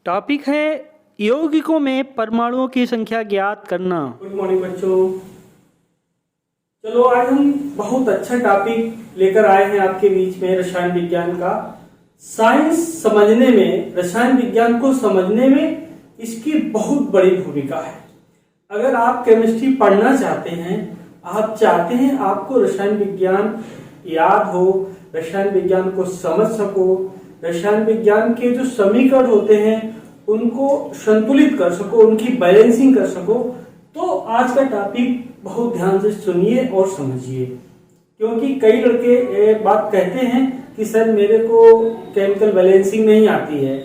Topic है यौगिकों में परमाणुओं की संख्या ज्ञात करना। गुड मॉर्निंग बच्चों। चलो आज हम बहुत अच्छा टॉपिक लेकर आए हैं आपके बीच में, रसायन विज्ञान का। साइंस समझने में, रसायन विज्ञान को समझने में इसकी बहुत बड़ी भूमिका है। अगर आप केमिस्ट्री पढ़ना चाहते हैं, आप चाहते हैं आपको रसायन विज्ञान याद हो, रसायन विज्ञान को समझ सको, रसायन विज्ञान के जो समीकरण होते हैं उनको संतुलित कर सको, उनकी बैलेंसिंग कर सको, तो आज का टॉपिक बहुत ध्यान से सुनिए और समझिए। क्योंकि कई लड़के ये बात कहते हैं कि सर मेरे को केमिकल बैलेंसिंग नहीं आती है,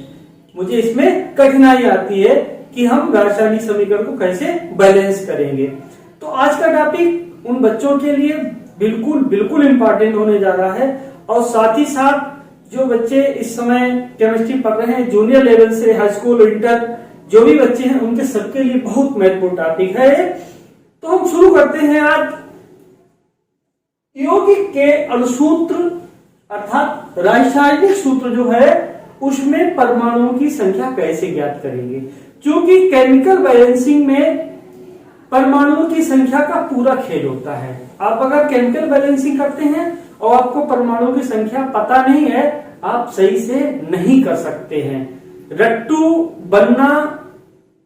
मुझे इसमें कठिनाई आती है कि हम रासायनिक समीकरण को कैसे बैलेंस करेंगे। तो आज का टॉपिक उन बच्चों के लिए बिल्कुल बिल्कुल इम्पोर्टेंट होने जा रहा है। और साथ ही साथ जो बच्चे इस समय केमिस्ट्री पढ़ रहे हैं, जूनियर लेवल से हाई स्कूल, इंटर, जो भी बच्चे हैं उनके सबके लिए बहुत महत्वपूर्ण टॉपिक है। तो हम शुरू करते हैं आज यौगिक के अणुसूत्र अर्थात रासायनिक सूत्र जो है उसमें परमाणुओं की संख्या कैसे ज्ञात करेंगे। क्योंकि केमिकल बैलेंसिंग में परमाणुओं की संख्या का पूरा खेल होता है। आप अगर केमिकल बैलेंसिंग करते हैं और आपको परमाणुओं की संख्या पता नहीं है, आप सही से नहीं कर सकते हैं। रट्टू बनना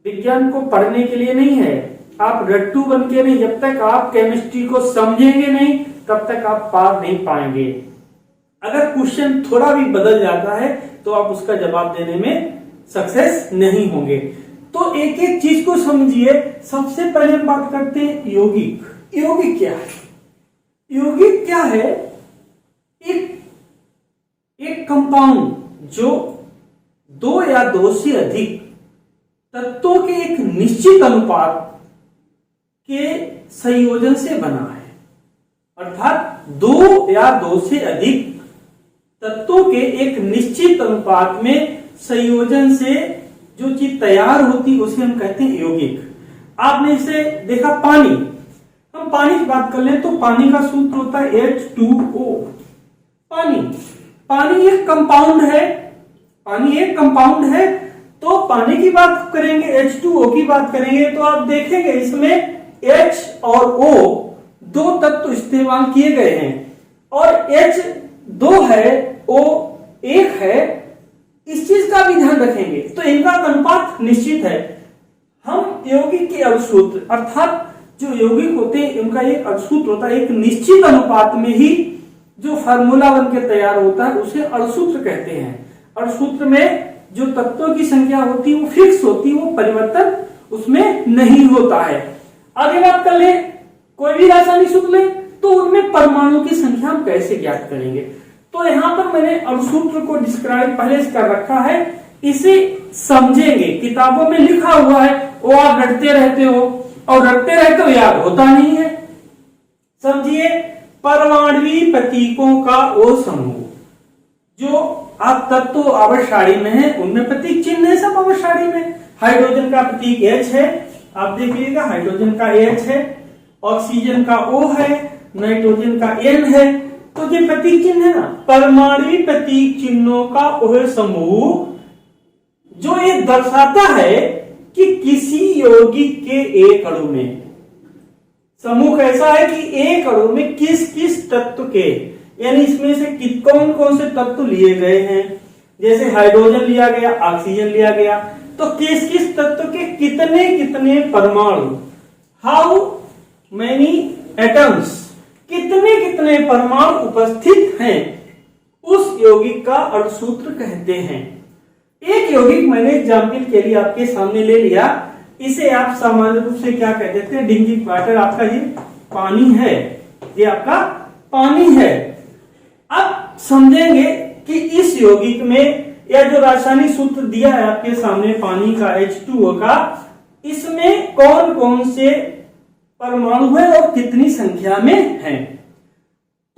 विज्ञान को पढ़ने के लिए नहीं है। आप रट्टू बन के नहीं, जब तक आप केमिस्ट्री को समझेंगे नहीं तब तक आप पार नहीं पाएंगे। अगर क्वेश्चन थोड़ा भी बदल जाता है तो आप उसका जवाब देने में सक्सेस नहीं होंगे। तो एक एक चीज को समझिए। सबसे पहले हम बात करते हैं यौगिक। यौगिक क्या है? यौगिक क्या है? एक कंपाउंड जो दो या दो से अधिक तत्वों के एक निश्चित अनुपात के संयोजन से बना है। अर्थात दो या दो से अधिक तत्वों के एक निश्चित अनुपात में संयोजन से जो चीज तैयार होती उसे हम कहते हैं यौगिक। आपने इसे देखा पानी। हम पानी की बात कर लें तो पानी का सूत्र होता है H2O। पानी एक कंपाउंड है। पानी एक कंपाउंड है। तो पानी की बात करेंगे, H2O की बात करेंगे तो आप देखेंगे इसमें H और O दो तत्व इस्तेमाल किए गए हैं और H 2 है, O 1 है। इस चीज का भी ध्यान रखेंगे तो इनका अनुपात निश्चित है। हम यौगिक के अणुसूत्र अर्थात जो यौगिक होते हैं उनका एक अणुसूत्र होता है, एक निश्चित अनुपात में ही जो फार्मूला बन के तैयार होता है उसे अणुसूत्र कहते हैं। अणुसूत्र में जो तत्वों की संख्या होती है वो फिक्स होती है, वो परिवर्तन उसमें नहीं होता है। आगे बात कर ले, कोई भी रासायनिक सूत्र ले तो उनमें परमाणुओं की संख्या हम कैसे ज्ञात करेंगे। तो यहाँ पर मैंने अणुसूत्र को डिस्क्राइब पहले से कर रखा है, इसे समझेंगे। किताबों में लिखा हुआ है वो आप रटते रहते हो और रटते रहते हो, याद होता नहीं है। समझिए, परमाणुवीय प्रतीकों का वो समूह जो आप तत्व आवर्त सारणी में है उनमें प्रतीक चिन्ह है, सब आवर्त सारणी में। हाइड्रोजन का प्रतीक H है, आप देखिएगा हाइड्रोजन का H है, ऑक्सीजन का O है, नाइट्रोजन का N है। तो ये प्रतीक चिन्ह है ना, परमाणुवीय प्रतीक चिन्हों का वह समूह जो ये दर्शाता है कि किसी यौगिक के एक अणु में समूह कैसा है कि एक अणु में किस किस तत्व के, यानी इसमें से कौन कौन से तत्व लिए गए हैं। जैसे हाइड्रोजन लिया गया, ऑक्सीजन लिया गया, तो किस किस तत्व के कितने कितने परमाणु, हाउ मैनी एटम्स, कितने कितने परमाणु उपस्थित हैं, उस यौगिक का अणुसूत्र कहते हैं। एक यौगिक मैंने एग्जाम्पल के लिए आपके सामने ले लिया। इसे आप सामान्य रूप से क्या कहते थे? Drinking water. आपका ये पानी है, ये आपका पानी है। अब समझेंगे कि इस यौगिक में या जो रासायनिक सूत्र दिया है आपके सामने पानी का H2O का, इसमें कौन कौन से परमाणु है और कितनी संख्या में है।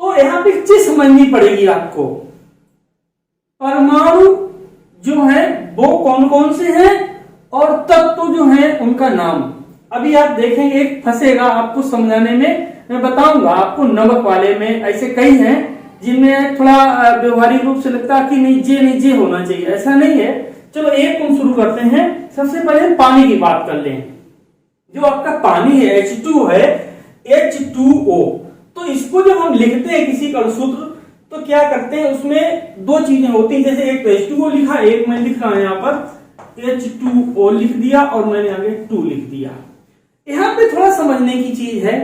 तो यहां पे चीज समझनी पड़ेगी आपको। परमाणु जो है वो कौन कौन से हैं और तत्व जो है उनका नाम। अभी आप देखेंगे एक फंसेगा आपको समझाने में, मैं बताऊंगा आपको। नमक वाले में ऐसे कई हैं जिनमें थोड़ा व्यवहारिक रूप से लगता है कि नहीं जे होना चाहिए, ऐसा नहीं है। चलो एक हम शुरू करते हैं। सबसे पहले पानी की बात कर लें। जो आपका पानी है H2 है, H2O, तो इसको जब हम लिखते हैं किसी का सूत्र तो क्या करते हैं, उसमें दो चीजें होती हैं। जैसे एक तो H2O लिखा, एक मैं लिख रहा हूं यहाँ पर H2O लिख दिया और मैंने आगे 2 लिख दिया। यहाँ पे थोड़ा समझने की चीज है।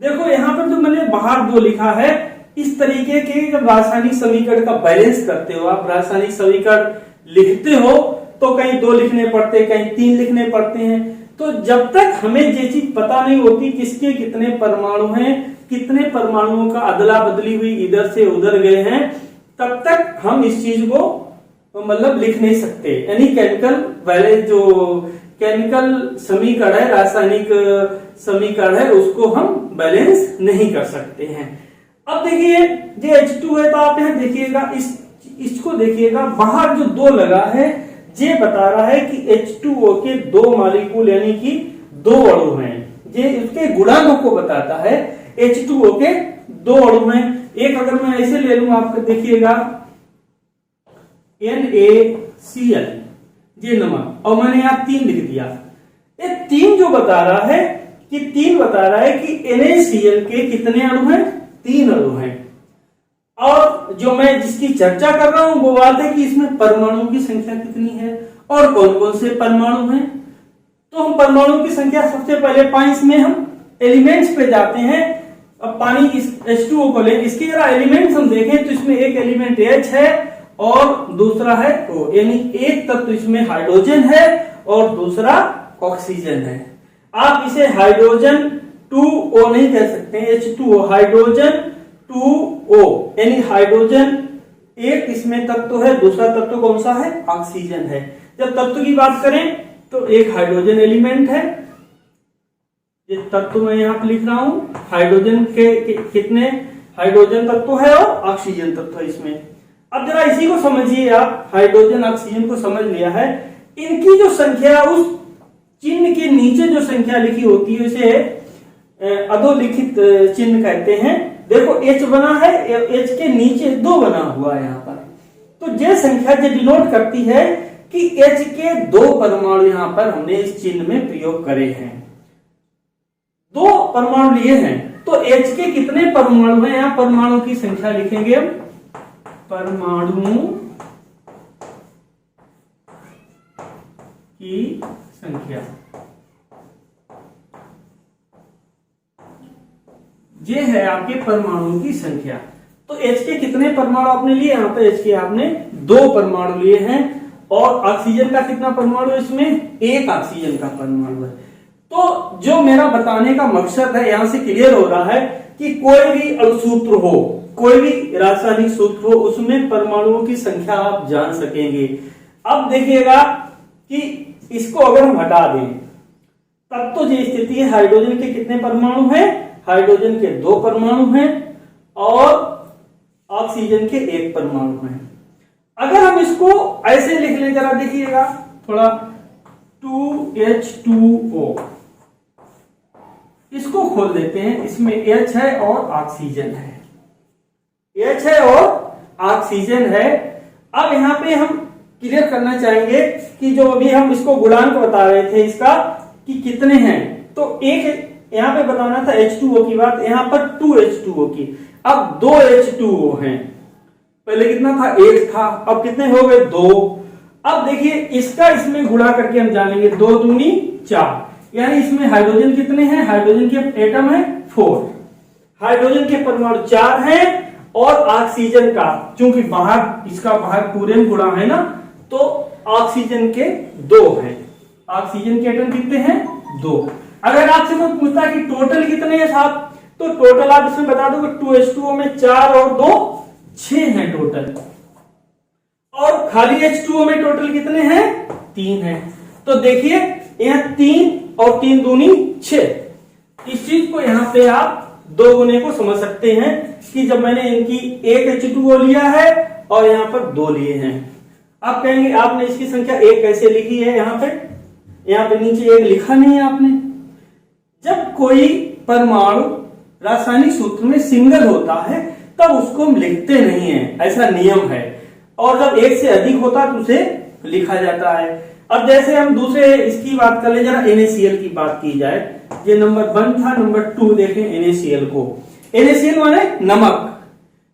देखो यहाँ पर जो मैंने बाहर 2 लिखा है, इस तरीके के जब रासायनिक समीकरण का बैलेंस करते हो, आप रासायनिक समीकरण लिखते हो तो कहीं 2 लिखने पड़ते हैं, कहीं 3 लिखने पड़ते हैं। तो जब तक हमें ये चीज पता नहीं होती किसके कितने परमाणु हैं, कितने परमाणुओं का अदला बदली हुई इधर से उधर गए हैं, तब तक हम इस चीज को मतलब लिख नहीं सकते। यानी केमिकल बैलेंस, जो केमिकल समीकरण है, रासायनिक समीकरण है, उसको हम बैलेंस नहीं कर सकते हैं। अब देखिए ये H2 है, तो आप यहाँ देखिएगा, इसको देखिएगा, बाहर जो 2 लगा है ये बता रहा है कि H2O के 2 मॉलिक्यूल यानी कि 2 अणु हैं। ये उसके गुणांकों को बताता है। H2O के 2 अणु हैं। एक अगर मैं ऐसे ले लूं, आपको देखिएगा NaCl, ये नमक, और मैंने यहाँ 3 लिख दिया। ये 3 जो बता रहा है कि 3 बता रहा है कि NaCl के कितने अणु हैं, 3 अणु हैं। और जो मैं जिसकी चर्चा कर रहा हूं वो बात है कि इसमें परमाणु की संख्या कितनी है और कौन कौन से परमाणु हैं। तो हम परमाणु की संख्या सबसे पहले पाएं, इसमें हम एलिमेंट्स पे जाते हैं। अब पानी की H2O को लें, इसके जरा एलिमेंट्स हम देखें तो इसमें एक एलिमेंट H है और दूसरा है O, यानी एक तत्व इसमें हाइड्रोजन है और दूसरा ऑक्सीजन है। आप इसे हाइड्रोजन 2O नहीं कह सकते, H2O, हाइड्रोजन 2O, यानी हाइड्रोजन एक इसमें तत्व है, दूसरा तत्व कौन सा है, ऑक्सीजन है। जब तत्व की बात करें तो एक हाइड्रोजन एलिमेंट है, ये तत्व मैं यहाँ पे लिख रहा हूं। हाइड्रोजन के कितने हाइड्रोजन तत्व है और ऑक्सीजन तत्व है इसमें। अब जरा इसी को समझिए आप, हाइड्रोजन ऑक्सीजन को समझ लिया है, इनकी जो संख्या उस चिन्ह के नीचे जो संख्या लिखी होती है उसे अधोलिखित चिन्ह कहते हैं। देखो H बना है, H के नीचे 2 बना हुआ है यहाँ पर, तो ये संख्या जो डिनोट करती है कि H के 2 परमाणु यहाँ पर हमने इस चिन्ह में प्रयोग करे हैं। 2 परमाणु लिए हैं, तो H के कितने परमाणु हैं, यहाँ परमाणु की संख्या लिखेंगे हम, परमाणु की संख्या, ये है आपके परमाणु की संख्या। तो H के कितने परमाणु आपने लिए, यहाँ पे H के आपने 2 परमाणु लिए हैं और ऑक्सीजन का कितना परमाणु है, इसमें 1 ऑक्सीजन का परमाणु है। तो जो मेरा बताने का मकसद है, यहां से क्लियर हो रहा है कि कोई भी अणुसूत्र हो, कोई भी रासायनिक सूत्र हो, उसमें परमाणुओं की संख्या आप जान सकेंगे। अब देखिएगा कि इसको अगर हम हटा दें तब तो ये स्थिति है, हाइड्रोजन के कितने परमाणु हैं, हाइड्रोजन के 2 परमाणु हैं और ऑक्सीजन के 1 परमाणु हैं। अगर हम इसको ऐसे लिख लें, जरा देखिएगा थोड़ा, 2H2O, इसको खोल देते हैं, इसमें H है और ऑक्सीजन है, H है और ऑक्सीजन है। अब यहां पे हम क्लियर करना चाहेंगे कि जो अभी हम इसको गुणांक बता रहे थे इसका कि कितने हैं, तो एक यहां पे बताना था H2O की बात, यहां पर 2H2O की। अब 2H2O हैं, पहले कितना था, 1 था, अब कितने हो गए, 2। अब देखिए इसका इसमें गुणा करके हम जानेंगे, 2 दूनी 4, यानी इसमें हाइड्रोजन कितने हैं, हाइड्रोजन के एटम है 4, हाइड्रोजन के परमाणु 4 हैं और ऑक्सीजन का, चूंकि बाहर इसका बाहर पूरे गुणा है ना, तो ऑक्सीजन के 2 हैं। ऑक्सीजन के एटम कितने हैं, 2। अगर आपसे कोई पूछता है कि टोटल कितने हैं साहब, तो टोटल आप इसमें बता दो कि 2H2O में 4 और 2 6 हैं टोटल, और खाली H2O में टोटल कितने हैं, 3 हैं। तो देखिए यहाँ 3 और 3 दूनी 6। इस चीज को यहाँ पे आप 2 गुने को समझ सकते हैं कि जब मैंने इनकी 1 H2O लिया है और यहाँ पर 2 लिए हैं। आप कहेंगे आपने इसकी संख्या 1 कैसे लिखी है, यहाँ पे नीचे 1 लिखा नहीं है आपने। जब कोई परमाणु रासायनिक सूत्र में सिंगल होता है तब उसको हम लिखते नहीं है, ऐसा नियम है, और जब 1 से अधिक होता है तो उसे लिखा जाता है। अब जैसे हम दूसरे इसकी बात कर ले, जरा NaCl की बात की जाए। ये नंबर 1 था, नंबर 2 देखें NaCl को। NaCl माने नमक।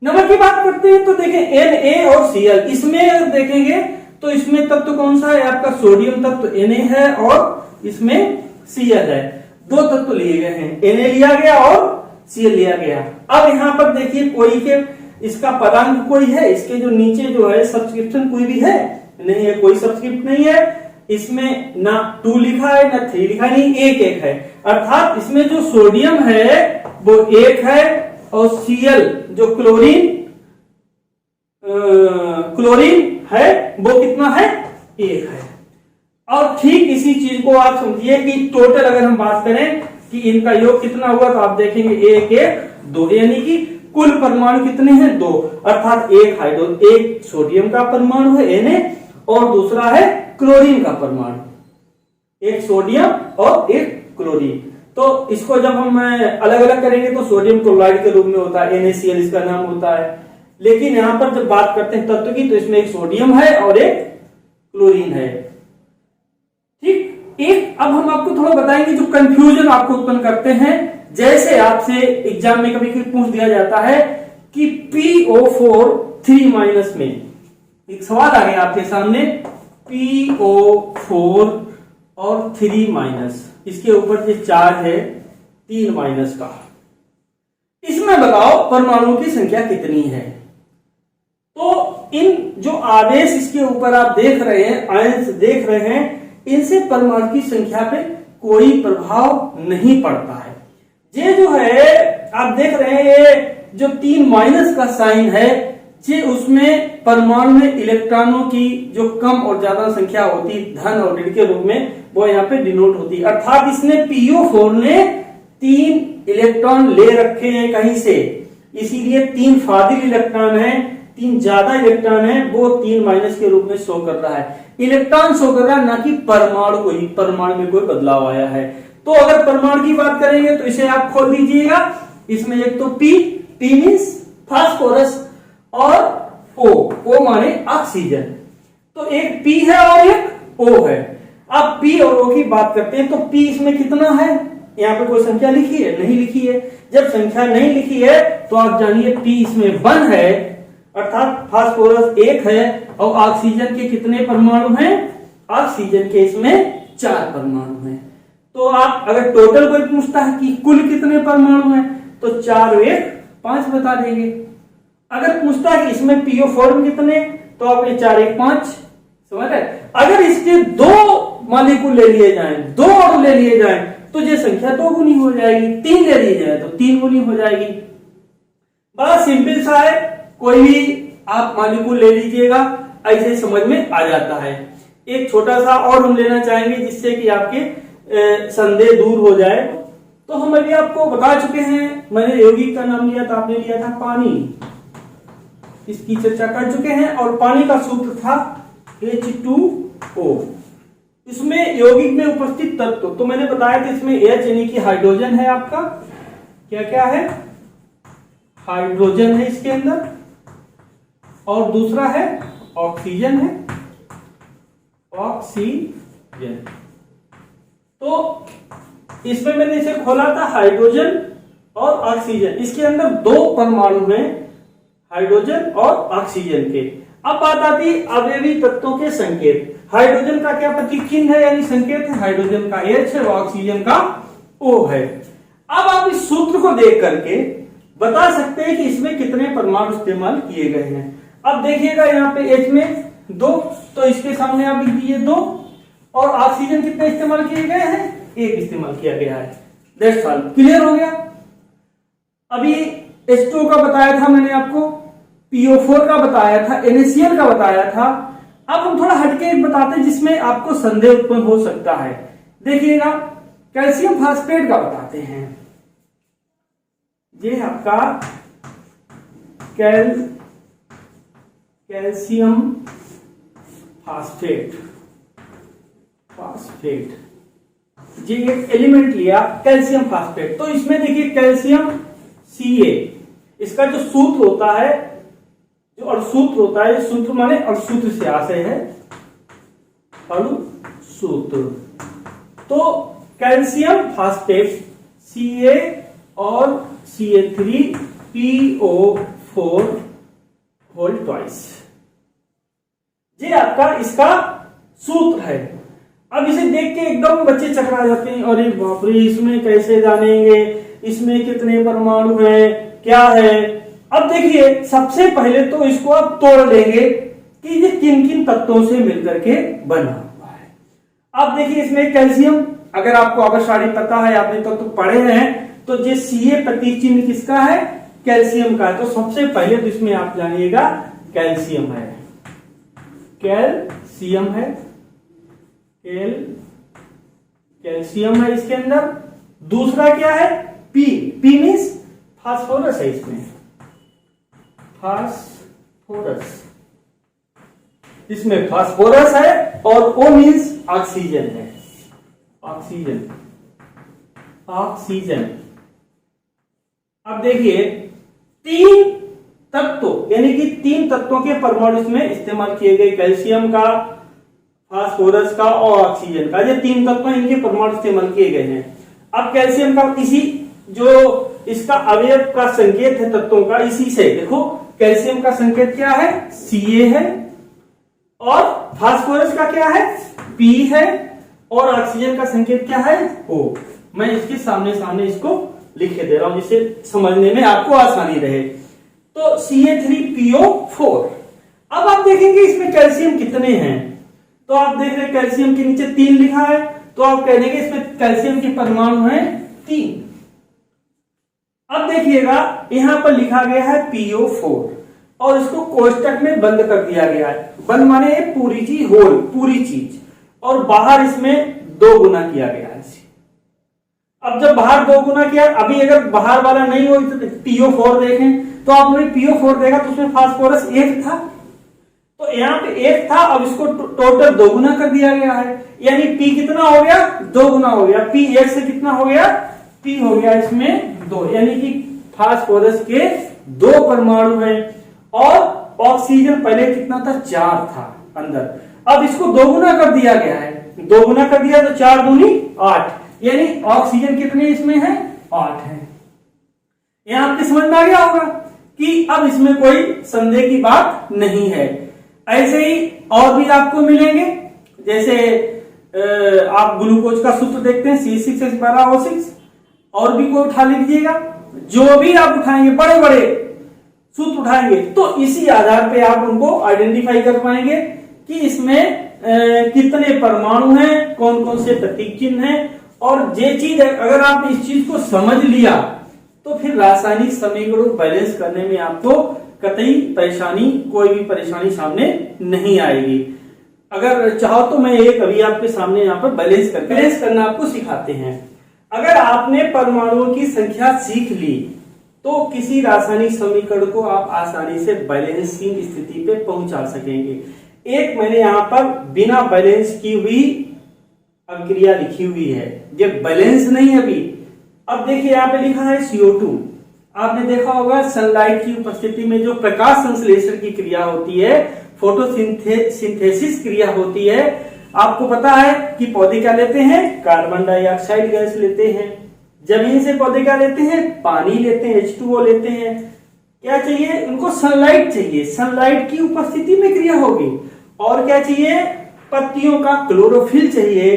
नमक की बात करते हैं तो देखें Na और Cl, इसमें अगर देखेंगे तो इसमें तत्व कौन सा है आपका? सोडियम तत्व Na है और इसमें Cl है। दो तत्व लिए गए हैं, Na लिया गया और Cl लिया गया। अब यहाँ पर देखिए कोई के इसका पदांक कोई है, इसके जो नीचे जो है सब्सक्रिप्शन कोई भी है नहीं है, कोई सब्सक्रिप्ट नहीं है। इसमें ना 2 लिखा है ना 3 लिखा है, नहीं 1 है। अर्थात इसमें जो सोडियम है वो 1 है और Cl जो क्लोरीन है वो कितना है? 1 है। और ठीक इसी चीज को आप समझिए कि टोटल अगर हम बात करें कि इनका योग कितना हुआ तो आप देखेंगे 1 1 2, यानी कि कुल परमाणु कितने हैं? 2। अर्थात एक सोडियम का परमाणु है Na और दूसरा है क्लोरीन का परमाणु, एक सोडियम और एक क्लोरीन। तो इसको जब हम अलग अलग करेंगे तो सोडियम क्लोराइड के रूप में होता है, NaCl इसका नाम होता है। लेकिन यहां पर जब बात करते हैं तत्व की तो इसमें एक सोडियम है और एक क्लोरीन है। ठीक, एक अब हम आपको थोड़ा बताएंगे जो कंफ्यूजन आपको उत्पन्न करते हैं। जैसे आपसे एग्जाम में कभी कभी पूछ दिया जाता है कि PO4 3- में एक सवाल आ गया आपके सामने, PO4 और 3-, इसके ऊपर जो चार्ज है 3- का, इसमें बताओ परमाणुओं की संख्या कितनी है? तो इन जो आवेश इसके ऊपर आप देख रहे हैं, आयंस देख रहे हैं, इनसे परमाणु की संख्या पे कोई प्रभाव नहीं पड़ता है। ये जो है आप देख रहे हैं, ये जो 3- का साइन है, ये उसमें परमाणु में इलेक्ट्रॉनों की जो कम और ज्यादा संख्या होती है धन और ऋण के रूप में, वो यहाँ पे डिनोट होती है। अर्थात इसने PO4 ने 3 इलेक्ट्रॉन ले रखे हैं कहीं से, इसीलिए 3 फाजिल इलेक्ट्रॉन है, 3 ज्यादा इलेक्ट्रॉन है, वो 3- के रूप में शो कर रहा है। इलेक्ट्रॉन शो कर रहा है, ना कि परमाणु कोई, परमाणु में कोई बदलाव आया है। तो अगर परमाणु की बात करेंगे तो इसे आप खोल दीजिएगा। इसमें एक तो P मीन्स फास्फोरस और O माने ऑक्सीजन। तो एक P है और एक O है। अब P और O की बात करते हैं तो P इसमें कितना है? यहाँ पे कोई संख्या लिखी है? नहीं लिखी है। जब संख्या नहीं लिखी है तो आप जानिए P इसमें 1 है, अर्थात फास्फोरस 1 है और ऑक्सीजन के कितने परमाणु हैं? ऑक्सीजन के इसमें 4 परमाणु हैं। तो आप अगर टोटल कोई पूछता है कि कुल कितने परमाणु हैं तो 4 1 5 बता देंगे। अगर पूछता है कि इसमें PO4 में कितने, तो आपने 4 1 5, समझ रहे? अगर इसके 2 मॉलिक्यूल ले लिए जाएं, 2 अणु ले लिए जाएं तो ये संख्या 2 गुनी हो जाएगी। 3 ले लिए जाए तो 3 गुनी हो जाएगी। बड़ा सिंपल सा है, कोई भी आप मॉलिक्यूल ले लीजिएगा, ऐसे समझ में आ जाता है। एक छोटा सा और हम लेना चाहेंगे जिससे कि आपके संदेह दूर हो जाए। तो हम अभी आपको बता चुके हैं, मैंने यौगिक का नाम लिया था, आपने लिया था पानी, इसकी चर्चा कर चुके हैं। और पानी का सूत्र था H2O। इसमें यौगिक में उपस्थित तत्व तो मैंने बताया था, इसमें H यानी कि हाइड्रोजन है आपका, क्या क्या है? हाइड्रोजन है इसके अंदर, और दूसरा है ऑक्सीजन है, ऑक्सीजन। तो इसमें मैंने इसे खोला था हाइड्रोजन और ऑक्सीजन, इसके अंदर 2 परमाणु हैं हाइड्रोजन और ऑक्सीजन के। अब बात आती है अवयवी तत्वों के संकेत। हाइड्रोजन का क्या प्रतीक चिन्ह है यानी संकेत है? हाइड्रोजन का H है, ऑक्सीजन का O है। अब आप इस सूत्र को देख करके बता सकते हैं कि इसमें कितने परमाणु इस्तेमाल किए गए हैं। अब देखिएगा यहाँ पे H में 2, तो इसके सामने आप लिख दीजिए 2, और ऑक्सीजन कितने इस्तेमाल किए गए हैं? 1 इस्तेमाल किया गया है। दैट्स ऑल, क्लियर हो गया। अभी H2O का बताया था मैंने आपको, PO4 का बताया था, NaCl का बताया था। अब हम थोड़ा हटके एक बताते हैं जिसमें आपको संदेह उत्पन्न हो सकता है। देखिएगा, कैल्शियम फास्फेट का बताते हैं। ये आपका कैल्शियम फास्फेट, ये एक एलिमेंट लिया कैल्शियम फास्फेट। तो इसमें देखिए कैल्शियम Ca, इसका जो सूत्र होता है, जो अणुसूत्र होता है, सूत्र माने अणुसूत्र से आशय है, अणुसूत्र। तो कैल्शियम फास्फेट Ca और Ca3PO4 होल ट्वाइस, ये आपका इसका सूत्र है। अब इसे देख के एकदम बच्चे चकरा जाते हैं, अरे बाप रे इसमें कैसे जानेंगे, इसमें कितने परमाणु हैं, क्या है। अब देखिए सबसे पहले तो इसको आप तोड़ लेंगे कि ये किन किन तत्वों से मिलकर के बना हुआ है। अब देखिए इसमें कैल्शियम, अगर आपको अवश्य पता है, आपने तो पढ़े हैं, तो ये Ca प्रतीक चिन्ह किसका है, कैल्शियम का है। तो सबसे पहले तो इसमें आप जानिएगा कैल्शियम है, कैल्शियम है, कैल्शियम है इसके अंदर। दूसरा क्या है, पी, पी मीन्स फास्फोरस है, इसमें फास्फोरस, इसमें फास्फोरस है। और O मीन्स ऑक्सीजन है, ऑक्सीजन, ऑक्सीजन। अब देखिए तीन तत्व यानी कि तीन तत्वों के परमाणु इसमें इस्तेमाल किए गए, कैल्शियम का, फास्फोरस का और ऑक्सीजन का। ये तीन तत्व इनके परमाणु इस्तेमाल किए गए हैं। अब कैल्शियम का इसी जो इसका अवयव का संकेत है तत्वों का, इसी से देखो कैल्शियम का संकेत क्या है, Ca है, और फास्फोरस का क्या है, P है, और ऑक्सीजन का संकेत क्या है, O। मैं इसके सामने सामने इसको लिखे दे रहा हूं जिससे समझने में आपको आसानी रहे। तो Ca3PO4। अब आप देखेंगे इसमें कैल्शियम कितने हैं, तो आप देख रहे हैं कैल्शियम के नीचे 3 लिखा है, तो आप कह देंगे इसमें कैल्शियम के परमाणु हैं 3। अब देखिएगा यहां पर लिखा गया है PO4 और इसको कोष्टक में बंद कर दिया गया है। बंद माने पूरी चीज, होल, पूरी चीज, और बाहर इसमें 2 गुना किया गया है। अब जब बाहर 2 गुना किया, अभी अगर बाहर वाला नहीं हो तो PO4 देखें, तो आपने PO4 देखा तो उसमें फास्फोरस 1 था, तो यहाँ पे 1 था, अब इसको टोटल 2 गुना कर दिया गया है, यानी P कितना हो गया, 2 गुना हो गया। P 1 से कितना हो गया, P हो गया इसमें 2, यानी कि फास्फोरस के 2 परमाणु हैं। और ऑक्सीजन पहले कितना था, 4 था अंदर, अब इसको 2 गुना कर दिया गया है। 2 गुना कर दिया तो 4 दूनी 8, यानी ऑक्सीजन कितने इसमें है, 8 है। यहां आपके समझ में आ गया होगा कि अब इसमें कोई संदेह की बात नहीं है। ऐसे ही और भी आपको मिलेंगे, जैसे आप ग्लूकोज का सूत्र देखते हैं C6H12O6, और भी कोई उठा लीजिएगा, जो भी आप उठाएंगे बड़े बड़े सूत्र उठाएंगे तो इसी आधार पे आप उनको आइडेंटिफाई कर पाएंगे कि इसमें कितने परमाणु हैं, कौन कौन से प्रतीक चिन्ह हैं। और ये चीज अगर आपने इस चीज को समझ लिया तो फिर रासायनिक समीकरण बैलेंस करने में आपको कतई परेशानी, कोई भी परेशानी सामने नहीं आएगी। अगर चाहो तो मैं एक अभी आपके सामने यहाँ पर बैलेंस करना आपको सिखाते हैं। अगर आपने परमाणुओं की संख्या सीख ली तो किसी रासायनिक समीकरण को आप आसानी से बैलेंसिंग स्थिति पे पहुंचा सकेंगे। एक मैंने यहाँ पर बिना बैलेंस की हुई अभिक्रिया लिखी हुई है, ये बैलेंस नहीं है अभी। अब देखिए यहाँ पे लिखा है CO2। आपने देखा होगा सनलाइट की उपस्थिति में जो प्रकाश संश्लेषण की क्रिया होती है, फोटोसिंथेसिस क्रिया होती है, आपको पता है कि पौधे क्या लेते हैं, कार्बन डाइऑक्साइड गैस लेते हैं। जमीन से पौधे क्या लेते हैं, पानी लेते हैं, H2O लेते हैं। क्या चाहिए उनको, सनलाइट चाहिए, सनलाइट की उपस्थिति में क्रिया होगी। और क्या चाहिए, पत्तियों का क्लोरोफिल चाहिए।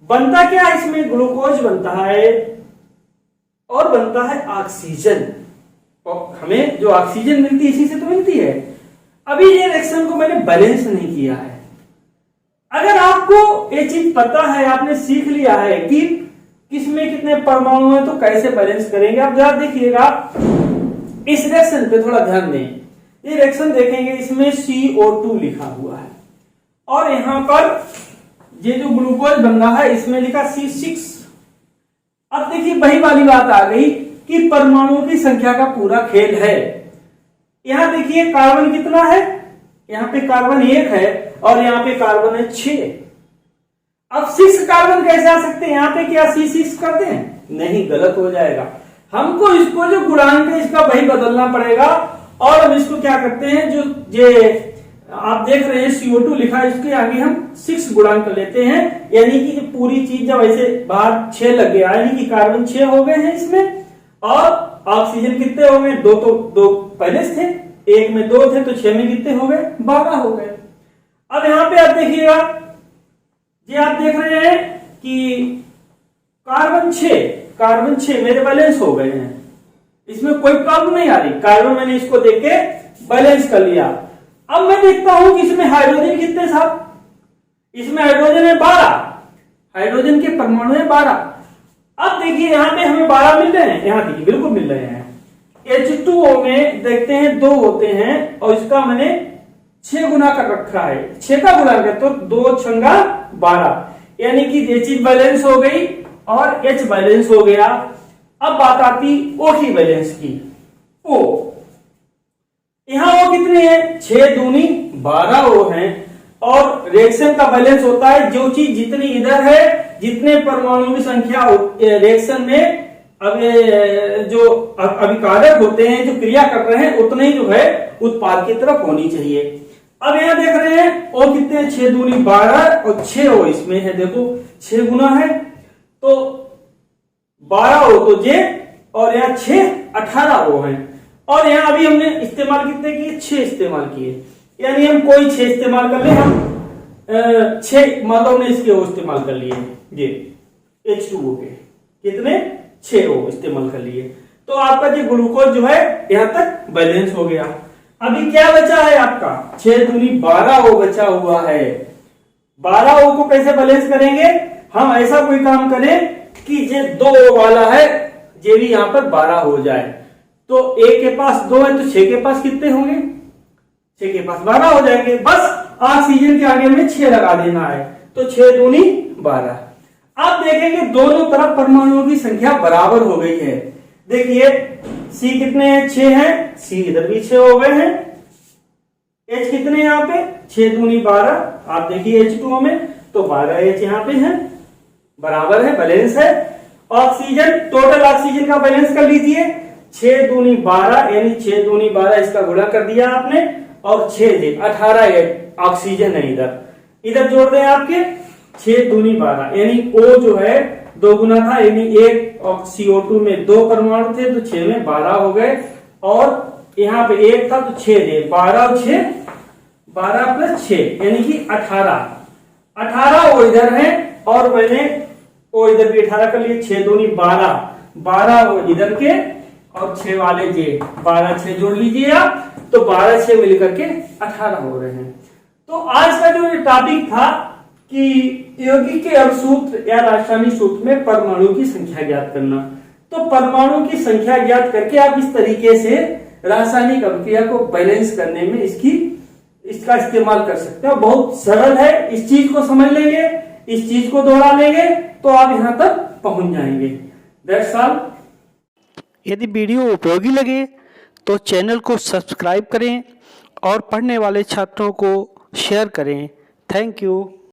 बनता क्या इसमें, ग्लूकोज बनता है और बनता है ऑक्सीजन, और हमें जो ऑक्सीजन मिलती है इसी से तो मिलती है। अभी ये रिएक्शन को मैंने बैलेंस नहीं किया है। अगर आपको ये चीज पता है, आपने सीख लिया है कि किसमें कितने परमाणु हैं तो कैसे बैलेंस करेंगे, आप जरा देखिएगा इस रिएक्शन पे थोड़ा ध्यान दें। ये रिएक्शन देखेंगे, इसमें CO2 लिखा हुआ है और यहां पर ये जो ग्लूकोज बन रहा है इसमें लिखा C6। अब देखिए वही वाली बात आ गई कि परमाणुओं की संख्या का पूरा खेल है। यहां देखिए कार्बन कितना है, यहां पे कार्बन 1 है और यहां पे कार्बन है 6। अब 6 कार्बन कैसे आ सकते हैं, यहां पे क्या C6 करते हैं, नहीं, गलत हो जाएगा। हमको इसको जो गुणांक है इसका वही बदलना पड़ेगा। और हम इसको क्या करते हैं, जो ये आप देख रहे हैं CO2 लिखा है, इसके आगे हम 6 गुणा कर लेते हैं, यानी कि पूरी चीज जब ऐसे बाहर 6 लग गया, यानी कि कार्बन 6 हो गए हैं इसमें, और ऑक्सीजन कितने हो गए, दो पहले से थे, एक में 2 थे, तो 6 में कितने हो गए, 12 हो गए। अब यहाँ पे आप देखिएगा, ये आप देख रहे हैं कि कार्बन 6 मेरे बैलेंस हो गए हैं, इसमें कोई प्रॉब्लम नहीं आ रही, कार्बन मैंने इसको देख के बैलेंस कर लिया। अब मैं देखता हूं कि इसमें हाइड्रोजन कितने साहब, इसमें हाइड्रोजन है 12, हाइड्रोजन के परमाणु है 12। अब देखिए यहाँ पे हमें 12 मिल रहे हैं, यहाँ देखिए बिल्कुल मिल रहे हैं। H2O में देखते हैं 2 होते हैं, और इसका मैंने 6 गुना कर रखा है, 6 का गुना कर, तो 2 छंगा 12, यानी कि ये चीज बैलेंस हो गई और H बैलेंस हो गया। अब बात आती O की बैलेंस की। O यहां O कितने हैं, 6 दूनी 12 O हैं, और रिएक्शन का बैलेंस होता है जो चीज जितनी इधर है, जितने परमाणुओं की संख्या रिएक्शन में अब जो अभिकारक होते हैं, जो क्रिया कर रहे हैं, उतने ही जो है उत्पाद की तरफ होनी चाहिए। अब यहां देख रहे हैं O कितने हैं, 6 दूनी 12 और 6 O इसमें है, देखो 6 गुना है तो 12 O तो J, और यहाँ 6 18 O है, और यहाँ अभी हमने इस्तेमाल कितने किए, 6 इस्तेमाल किए, यानी हम कोई 6 इस्तेमाल कर ले, हम 6 मान लो हमने इसके O इस्तेमाल कर लिए, ये H2O के कितने 6 O इस्तेमाल कर लिए, तो आपका जो ग्लूकोज जो है यहाँ तक बैलेंस हो गया। अभी क्या बचा है आपका, 6 दूनी 12 O बचा हुआ है। 12 O को कैसे बैलेंस करेंगे, हम ऐसा कोई काम करें कि ये 2 O वाला है, ये भी यहाँ पर 12 हो जाए, तो A के पास 2 है तो 6 के पास कितने होंगे, 6 के पास 12 हो जाएंगे। बस ऑक्सीजन के आगे में 6 लगा देना है, तो 6 दूनी 12। आप देखेंगे दोनों तरफ परमाणुओं की संख्या बराबर हो गई है। देखिए C कितने हैं, 6 हैं, C इधर भी 6 हो गए हैं। H कितने यहाँ पे, 6 दूनी 12, आप देखिए H2O में तो 12 H यहाँ पे है, बराबर है, बैलेंस है। ऑक्सीजन, टोटल ऑक्सीजन का बैलेंस कर लीजिए, 6 दूनी 12, यानी 6 दूनी 12 इसका गुणा कर दिया आपने, और 6 18 ऑक्सीजन है, इधर जोड़ दें आपके 6 दूनी 12, यानी O जो है 2 गुना था, यानी एक CO2 में 2 परमाणु थे तो 6 में 12 हो गए, और यहाँ पे 1 था तो 6 दे 12 और 6 12 प्लस 6 यानी कि 18 O इधर है, और मैंने O इधर भी 18 कर लिए, 6 दूनी 12 O इधर के, और 6 वाले जे 12 6 जोड़ लीजिए आप, तो 12 6 मिलकर के 18 हो रहे हैं। तो आज का जो टॉपिक था कि यौगिक के अणुसूत्र या रासायनिक सूत्र में परमाणु की संख्या ज्ञात करना, तो परमाणु की संख्या ज्ञात करके आप इस तरीके से रासायनिक अभिक्रिया को बैलेंस करने में इसका इस्तेमाल कर सकते हो। बहुत सरल है, इस चीज को समझ लेंगे, इस चीज को दोहरा लेंगे तो आप यहां तक पहुंच जाएंगे। That's all. यदि वीडियो उपयोगी लगे तो चैनल को सब्सक्राइब करें और पढ़ने वाले छात्रों को शेयर करें। Thank you.